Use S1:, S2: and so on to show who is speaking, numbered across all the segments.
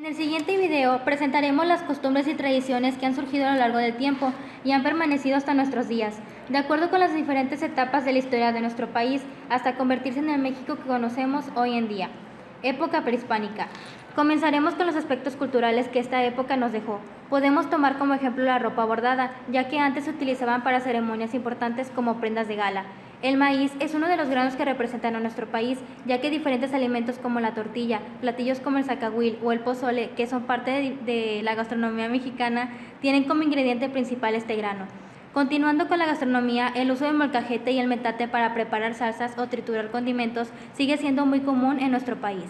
S1: En el siguiente video presentaremos las costumbres y tradiciones que han surgido a lo largo del tiempo y han permanecido hasta nuestros días, de acuerdo con las diferentes etapas de la historia de nuestro país, hasta convertirse en el México que conocemos hoy en día. Época prehispánica. Comenzaremos con los aspectos culturales que esta época nos dejó. Podemos tomar como ejemplo la ropa bordada, ya que antes se utilizaban para ceremonias importantes como prendas de gala. El maíz es uno de los granos que representan a nuestro país, ya que diferentes alimentos como la tortilla, platillos como el zacahuil o el pozole, que son parte de la gastronomía mexicana, tienen como ingrediente principal este grano. Continuando con la gastronomía, el uso del molcajete y el metate para preparar salsas o triturar condimentos sigue siendo muy común en nuestro país.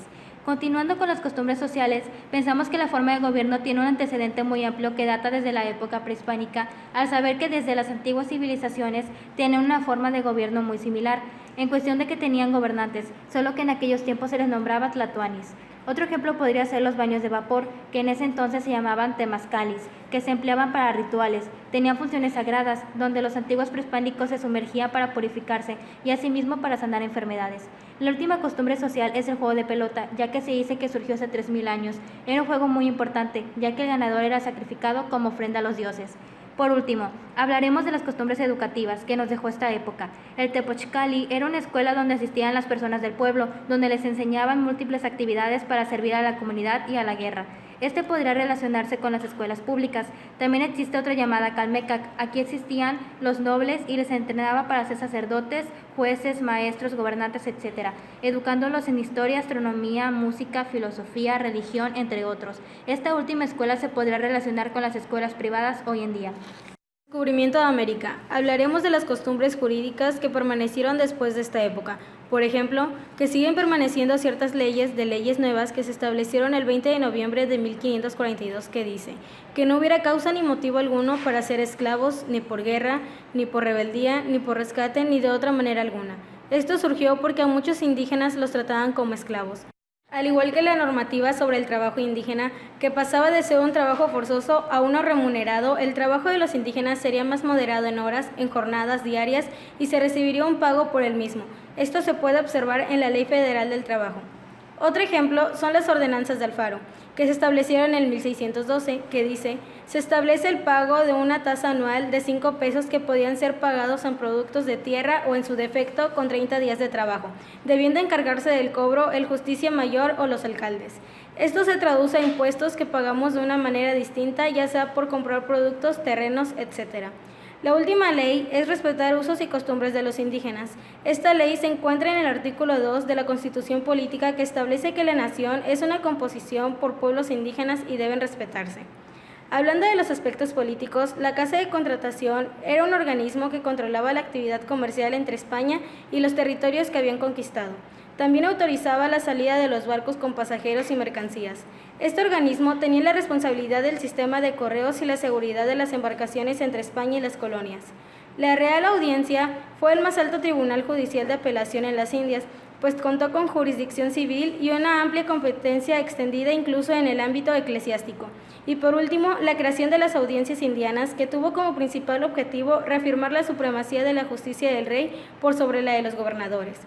S1: Continuando con las costumbres sociales, pensamos que la forma de gobierno tiene un antecedente muy amplio que data desde la época prehispánica, al saber que desde las antiguas civilizaciones tienen una forma de gobierno muy similar, en cuestión de que tenían gobernantes, solo que en aquellos tiempos se les nombraba tlatoanis. Otro ejemplo podría ser los baños de vapor, que en ese entonces se llamaban temazcalis, que se empleaban para rituales, tenían funciones sagradas, donde los antiguos prehispánicos se sumergían para purificarse y asimismo para sanar enfermedades. La última costumbre social es el juego de pelota, ya que se dice que surgió hace 3000 años. Era un juego muy importante, ya que el ganador era sacrificado como ofrenda a los dioses. Por último, hablaremos de las costumbres educativas que nos dejó esta época. El Tepochcali era una escuela donde asistían las personas del pueblo, donde les enseñaban múltiples actividades para servir a la comunidad y a la guerra. Este podría relacionarse con las escuelas públicas. También existe otra llamada Calmecac. Aquí existían los nobles y les entrenaba para ser sacerdotes, jueces, maestros, gobernantes, etc., educándolos en historia, astronomía, música, filosofía, religión, entre otros. Esta última escuela se podría relacionar con las escuelas privadas hoy en día.
S2: Descubrimiento de América. Hablaremos de las costumbres jurídicas que permanecieron después de esta época. Por ejemplo, que siguen permaneciendo ciertas leyes nuevas que se establecieron el 20 de noviembre de 1542 que dice que no hubiera causa ni motivo alguno para ser esclavos, ni por guerra, ni por rebeldía, ni por rescate, ni de otra manera alguna. Esto surgió porque a muchos indígenas los trataban como esclavos. Al igual que la normativa sobre el trabajo indígena, que pasaba de ser un trabajo forzoso a uno remunerado, el trabajo de los indígenas sería más moderado en horas, en jornadas diarias y se recibiría un pago por el mismo. Esto se puede observar en la Ley Federal del Trabajo. Otro ejemplo son las ordenanzas de Alfaro, que se establecieron en el 1612, que dice: se establece el pago de una tasa anual de 5 pesos que podían ser pagados en productos de tierra o en su defecto con 30 días de trabajo, debiendo encargarse del cobro el justicia mayor o los alcaldes. Esto se traduce a impuestos que pagamos de una manera distinta, ya sea por comprar productos, terrenos, etc. La última ley es respetar usos y costumbres de los indígenas. Esta ley se encuentra en el artículo 2 de la Constitución Política, que establece que la nación es una composición por pueblos indígenas y deben respetarse. Hablando de los aspectos políticos, la Casa de Contratación era un organismo que controlaba la actividad comercial entre España y los territorios que habían conquistado. También autorizaba la salida de los barcos con pasajeros y mercancías. Este organismo tenía la responsabilidad del sistema de correos y la seguridad de las embarcaciones entre España y las colonias. La Real Audiencia fue el más alto tribunal judicial de apelación en las Indias, pues contó con jurisdicción civil y una amplia competencia extendida incluso en el ámbito eclesiástico. Y por último, la creación de las audiencias indianas, que tuvo como principal objetivo reafirmar la supremacía de la justicia del rey por sobre la de los gobernadores.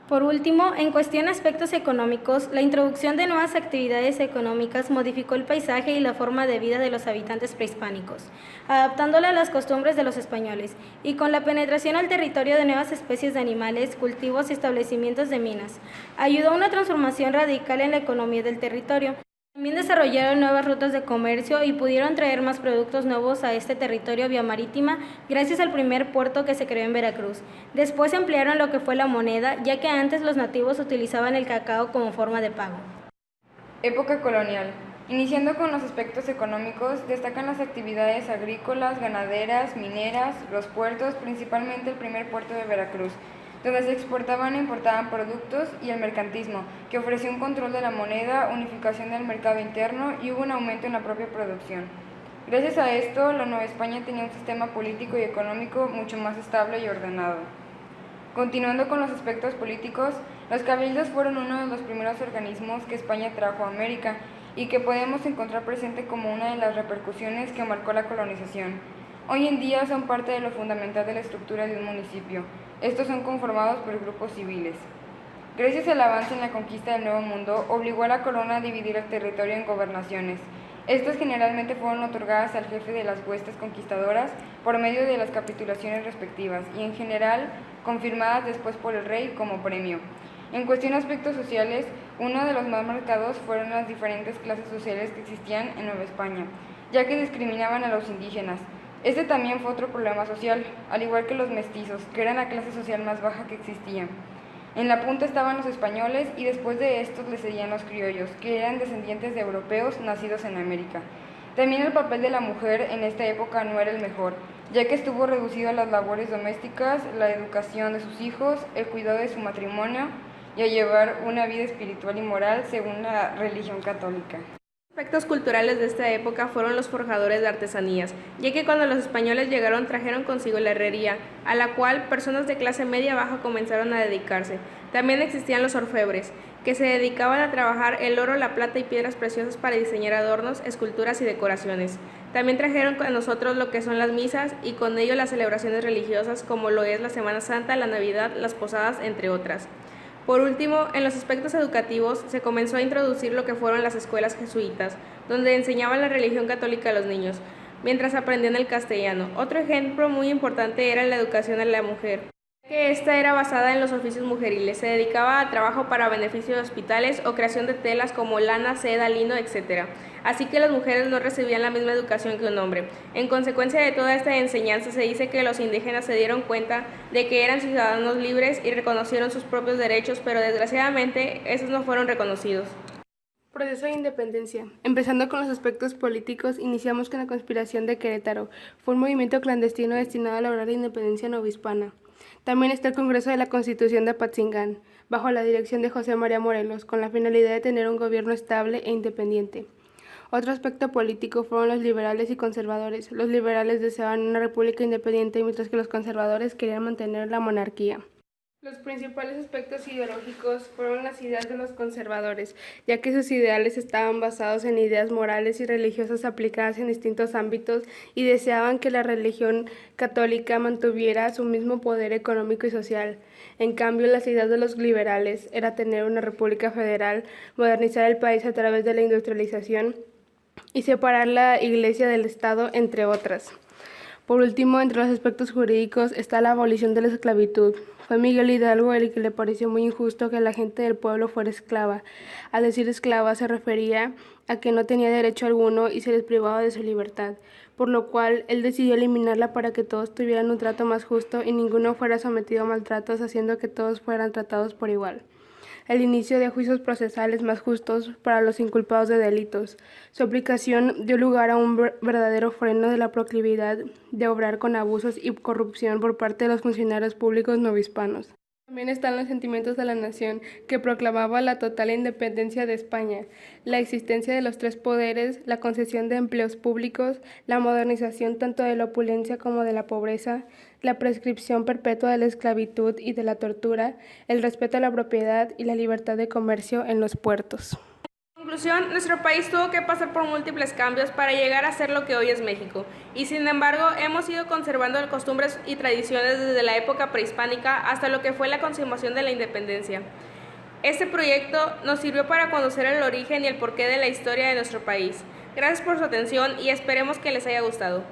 S2: Por último, en cuestión de aspectos económicos, la introducción de nuevas actividades económicas modificó el paisaje y la forma de vida de los habitantes prehispánicos, adaptándola a las costumbres de los españoles, y con la penetración al territorio de nuevas especies de animales, cultivos y establecimientos de minas, ayudó a una transformación radical en la economía del territorio. También desarrollaron nuevas rutas de comercio y pudieron traer más productos nuevos a este territorio vía marítima gracias al primer puerto que se creó en Veracruz. Después emplearon lo que fue la moneda, ya que antes los nativos utilizaban el cacao como forma de pago.
S3: Época colonial. Iniciando con los aspectos económicos, destacan las actividades agrícolas, ganaderas, mineras, los puertos, principalmente el primer puerto de Veracruz, donde se exportaban e importaban productos, y el mercantismo, que ofreció un control de la moneda, unificación del mercado interno y hubo un aumento en la propia producción. Gracias a esto, la Nueva España tenía un sistema político y económico mucho más estable y ordenado. Continuando con los aspectos políticos, los cabildos fueron uno de los primeros organismos que España trajo a América y que podemos encontrar presente como una de las repercusiones que marcó la colonización. Hoy en día son parte de lo fundamental de la estructura de un municipio. Estos son conformados por grupos civiles. Gracias al avance en la conquista del Nuevo Mundo, obligó a la corona a dividir el territorio en gobernaciones. Estas generalmente fueron otorgadas al jefe de las huestes conquistadoras por medio de las capitulaciones respectivas y en general confirmadas después por el rey como premio. En cuestión de aspectos sociales, uno de los más marcados fueron las diferentes clases sociales que existían en Nueva España, ya que discriminaban a los indígenas. Este también fue otro problema social, al igual que los mestizos, que eran la clase social más baja que existía. En la punta estaban los españoles y después de estos le seguían los criollos, que eran descendientes de europeos nacidos en América. También el papel de la mujer en esta época no era el mejor, ya que estuvo reducido a las labores domésticas, la educación de sus hijos, el cuidado de su matrimonio y a llevar una vida espiritual y moral según la religión católica.
S4: Aspectos culturales de esta época fueron los forjadores de artesanías, ya que cuando los españoles llegaron trajeron consigo la herrería, a la cual personas de clase media-baja comenzaron a dedicarse. También existían los orfebres, que se dedicaban a trabajar el oro, la plata y piedras preciosas para diseñar adornos, esculturas y decoraciones. También trajeron con nosotros lo que son las misas y con ello las celebraciones religiosas como lo es la Semana Santa, la Navidad, las posadas, entre otras. Por último, en los aspectos educativos se comenzó a introducir lo que fueron las escuelas jesuitas, donde enseñaban la religión católica a los niños, mientras aprendían el castellano. Otro ejemplo muy importante era la educación a la mujer, que esta era basada en los oficios mujeriles, se dedicaba a trabajo para beneficio de hospitales o creación de telas como lana, seda, lino, etc. Así que las mujeres no recibían la misma educación que un hombre. En consecuencia de toda esta enseñanza se dice que los indígenas se dieron cuenta de que eran ciudadanos libres y reconocieron sus propios derechos, pero desgraciadamente esos no fueron reconocidos.
S5: Proceso de independencia. Empezando con los aspectos políticos, iniciamos con la conspiración de Querétaro. Fue un movimiento clandestino destinado a lograr la independencia novohispana. También está el Congreso de la Constitución de Apatzingán, bajo la dirección de José María Morelos, con la finalidad de tener un gobierno estable e independiente. Otro aspecto político fueron los liberales y conservadores. Los liberales deseaban una república independiente, mientras que los conservadores querían mantener la monarquía. Los principales aspectos ideológicos fueron las ideas de los conservadores, ya que sus ideales estaban basados en ideas morales y religiosas aplicadas en distintos ámbitos y deseaban que la religión católica mantuviera su mismo poder económico y social. En cambio, las ideas de los liberales era tener una república federal, modernizar el país a través de la industrialización y separar la Iglesia del Estado, entre otras. Por último, entre los aspectos jurídicos está la abolición de la esclavitud. Fue Miguel Hidalgo el que le pareció muy injusto que la gente del pueblo fuera esclava. Al decir esclava se refería a que no tenía derecho alguno y se les privaba de su libertad, por lo cual él decidió eliminarla para que todos tuvieran un trato más justo y ninguno fuera sometido a maltratos, haciendo que todos fueran tratados por igual. El inicio de juicios procesales más justos para los inculpados de delitos. Su aplicación dio lugar a un verdadero freno de la proclividad de obrar con abusos y corrupción por parte de los funcionarios públicos novohispanos. También están los sentimientos de la nación, que proclamaba la total independencia de España, la existencia de los tres poderes, la concesión de empleos públicos, la modernización tanto de la opulencia como de la pobreza, la prescripción perpetua de la esclavitud y de la tortura, el respeto a la propiedad y la libertad de comercio en los puertos.
S4: En conclusión, nuestro país tuvo que pasar por múltiples cambios para llegar a ser lo que hoy es México, y sin embargo hemos ido conservando costumbres y tradiciones desde la época prehispánica hasta lo que fue la consumación de la independencia. Este proyecto nos sirvió para conocer el origen y el porqué de la historia de nuestro país. Gracias por su atención y esperemos que les haya gustado.